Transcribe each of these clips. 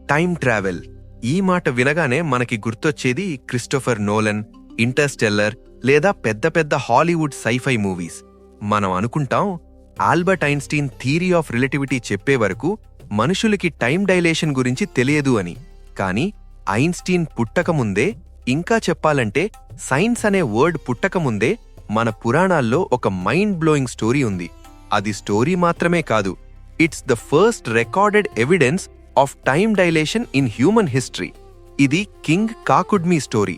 Time travel. ఈ మాట వినగానే మనకి గుర్తొచ్చేది క్రిస్టోఫర్ నోలన్, ఇంటర్స్టెల్లర్ లేదా పెద్ద పెద్ద హాలీవుడ్ సైఫై మూవీస్. మనం అనుకుంటాం Albert Einstein theory of relativity చెప్పే వరకు మనుషులకి టైం డైలేషన్ గురించి తెలియదు అని. కానీ ఐన్స్టీన్ పుట్టకముందే, ఇంకా చెప్పాలంటే సైన్స్ అనే వర్డ్ పుట్టకముందే మన పురాణాల్లో ఒక మైండ్ బ్లోయింగ్ స్టోరీ ఉంది. అది స్టోరీ మాత్రమే కాదు, it's the first recorded evidence of time dilation in human history. ఇది కింగ్ కాకుడ్మీ స్టోరీ.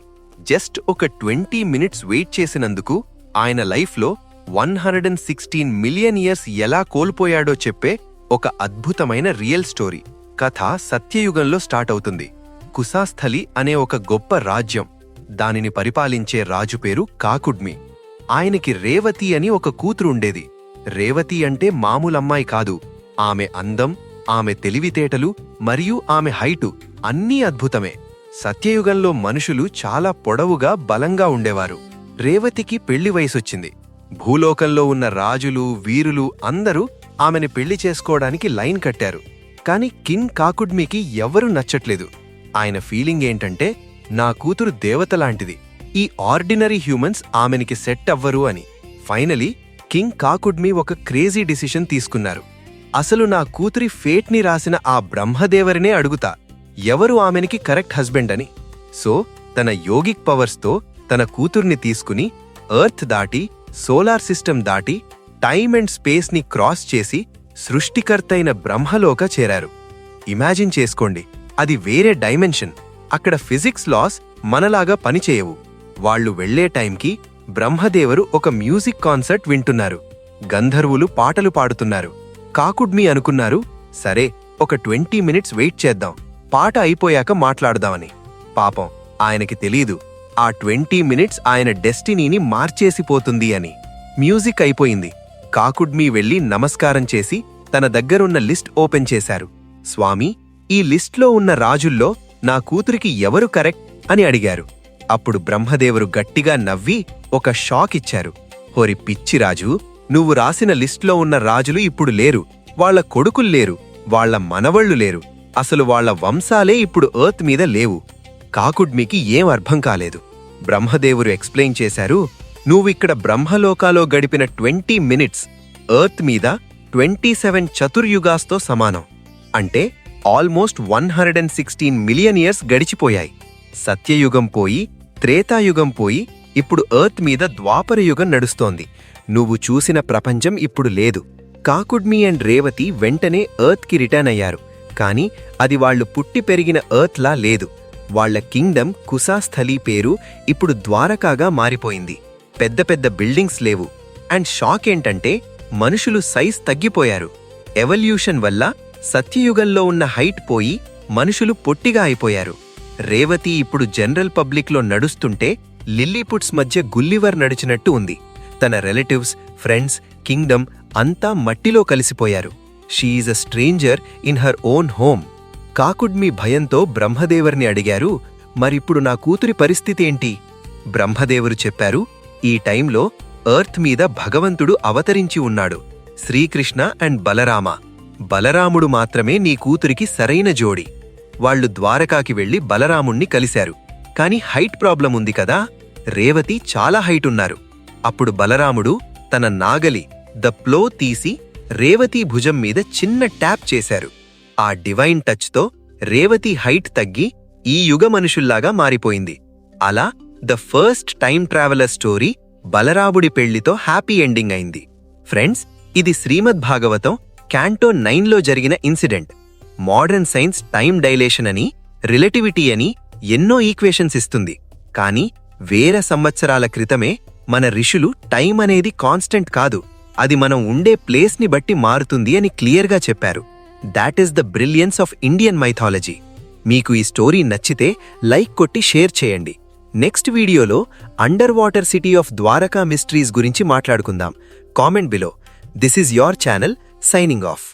జస్ట్ ఒక 20 మినిట్స్ వెయిట్ చేసినందుకు ఆయన లైఫ్లో 116 మిలియన్ ఇయర్స్ ఎలా కోల్పోయాడో చెప్పే ఒక అద్భుతమైన రియల్ స్టోరీ. కథ సత్యయుగంలో స్టార్ట్ అవుతుంది. కుశాస్థలి అనే ఒక గొప్ప రాజ్యం. దానిని పరిపాలించే రాజు పేరు కాకుడ్మి. ఆయనకి రేవతి అని ఒక కూతురు ఉండేది. రేవతి అంటే మామూలమ్మాయి కాదు. ఆమె అందం, ఆమె తెలివితేటలు మరియు ఆమె హైటు అన్నీ అద్భుతమే. సత్యయుగంలో మనుషులు చాలా పొడవుగా, బలంగా ఉండేవారు. రేవతికి పెళ్లి వయసొచ్చింది. భూలోకంలో ఉన్న రాజులు, వీరులు అందరూ ఆమెని పెళ్లి చేసుకోవడానికి లైన్ కట్టారు. కాని కింగ్ కాకుడ్మికి ఎవ్వరూ నచ్చట్లేదు. ఆయన ఫీలింగ్ ఏంటంటే, నా కూతురు దేవతలాంటిది, ఈ ఆర్డినరీ హ్యూమన్స్ ఆమెనికి సెట్ అవ్వరు అని. ఫైనలీ కింగ్ కాకుడ్మి ఒక క్రేజీ డిసిషన్ తీసుకున్నారు. అసలు నా కూతురి ఫేట్ని రాసిన ఆ బ్రహ్మదేవరినే అడుగుతా, ఎవరు ఆమెనికి కరెక్ట్ హస్బెండ్ అని. సో తన యోగిక్ పవర్స్తో తన కూతుర్ని తీసుకుని ఎర్త్ దాటి, సోలార్ సిస్టమ్ దాటి, టైమ్ అండ్ స్పేస్ని క్రాస్ చేసి సృష్టికర్తైన బ్రహ్మలోక చేరారు. ఇమాజిన్ చేసుకోండి, అది వేరే డైమెన్షన్. అక్కడ ఫిజిక్స్ లాస్ మనలాగా పనిచేయవు. వాళ్లు వెళ్లే టైంకి బ్రహ్మదేవరు ఒక మ్యూజిక్ కాన్సర్ట్ వింటున్నారు. గంధర్వులు పాటలు పాడుతున్నారు. కాకుడ్మి అనుకున్నారు, సరే ఒక 20 మినిట్స్ వెయిట్ చేద్దాం, పాట అయిపోయాక మాట్లాడదామని. పాపం ఆయనకి తెలీదు, ఆ 20 మినిట్స్ ఆయన డెస్టినీని మార్చేసిపోతుంది అని. మ్యూజిక్ అయిపోయింది. కాకుడ్మి వెళ్లి నమస్కారం చేసి తన దగ్గరున్న లిస్ట్ ఓపెన్ చేశారు. స్వామి, ఈ లిస్ట్లో ఉన్న రాజుల్లో నా కూతురికి ఎవరు కరెక్ట్ అని అడిగారు. అప్పుడు బ్రహ్మదేవరు గట్టిగా నవ్వి ఒక షాక్ ఇచ్చారు. హోరి పిచ్చిరాజు, నువ్వు రాసిన లిస్ట్లో ఉన్న రాజులు ఇప్పుడు లేరు, వాళ్ల కొడుకుల్లేరు, వాళ్ల మనవళ్లు లేరు, అసలు వాళ్ల వంశాలే ఇప్పుడు ఎర్త్ మీద లేవు. కాకుడ్మికి ఏం అర్థం కాలేదు. బ్రహ్మదేవురు ఎక్స్ప్లెయిన్ చేశారు, నువ్విక్కడ బ్రహ్మలోకాలో గడిపిన 20 మినిట్స్ ఎర్త్ మీద 27 చతుర్యుగాస్తో సమానం. అంటే ఆల్మోస్ట్ 116 మిలియన్ ఇయర్స్ గడిచిపోయాయి. సత్యయుగం పోయి, త్రేతాయుగం పోయి, ఇప్పుడు ఎర్త్ మీద ద్వాపరయుగం నడుస్తోంది. నువ్వు చూసిన ప్రపంచం ఇప్పుడు లేదు. కాకుడ్మి అండ్ రేవతి వెంటనే ఎర్త్కి రిటర్న్ అయ్యారు. కాని అది వాళ్లు పుట్టి పెరిగిన ఎర్త్లా లేదు. వాళ్ల కింగ్డమ్ కుశాస్థలి పేరు ఇప్పుడు ద్వారకాగా మారిపోయింది. పెద్ద పెద్ద బిల్డింగ్స్ లేవు. అండ్ షాక్ ఏంటంటే, మనుషులు సైజ్ తగ్గిపోయారు. ఎవల్యూషన్ వల్ల సత్యయుగంలో ఉన్న హైట్ పోయి మనుషులు పొట్టిగా అయిపోయారు. రేవతి ఇప్పుడు జనరల్ పబ్లిక్లో నడుస్తుంటే లిల్లీపుట్స్ మధ్య గుల్లివర్ నడిచినట్టు ఉంది. తన రిలేటివ్స్, ఫ్రెండ్స్, కింగ్డమ్ అంతా మట్టిలో కలిసిపోయారు. She is a stranger in her own home. కాకుడ్మి భయంతో బ్రహ్మదేవర్ని అడిగారు, మరిప్పుడు నా కూతురి పరిస్థితి ఏంటి? బ్రహ్మదేవురు చెప్పారు, ఈ టైంలో ఎర్త్ మీద భగవంతుడు అవతరించి ఉన్నాడు, శ్రీకృష్ణ అండ్ బలరామ. బలరాముడు మాత్రమే నీ కూతురికి సరైన జోడి. వాళ్లు ద్వారకాకి వెళ్లి బలరాముణ్ణి కలిశారు. కాని హైట్ ప్రాబ్లం ఉంది కదా, రేవతి చాలా హైట్ ఉన్నారు. అప్పుడు బలరాముడు తన నాగలి ద ప్లో తీసి రేవతి భుజం మీద చిన్న ట్యాప్ చేశారు. ఆ డివైన్ టచ్తో రేవతి హైట్ తగ్గి ఈ యుగ మనుషుల్లాగా మారిపోయింది. అలా the first time traveller story బలరాముడి పెళ్లితో హ్యాపీ ఎండింగ్ అయింది. ఫ్రెండ్స్, ఇది శ్రీమద్ భాగవతం క్యాంటో 9లో జరిగిన incident. Modern science time dilation అని, రిలేటివిటీ అని ఎన్నో ఈక్వేషన్స్ ఇస్తుంది. కానీ వేల సంవత్సరాల క్రితమే మన ఋషులు టైం అనేది కాన్స్టెంట్ కాదు, అది మనం ఉండే ప్లేస్ని బట్టి మారుతుంది అని క్లియర్గా చెప్పారు. That is the brilliance of Indian mythology. మీకు ఈ స్టోరీ నచ్చితే లైక్ కొట్టి షేర్ చేయండి. నెక్స్ట్ వీడియోలో under water city of Dwaraka mysteries గురించి మాట్లాడుకుందాం. Comment below. This is your channel signing of.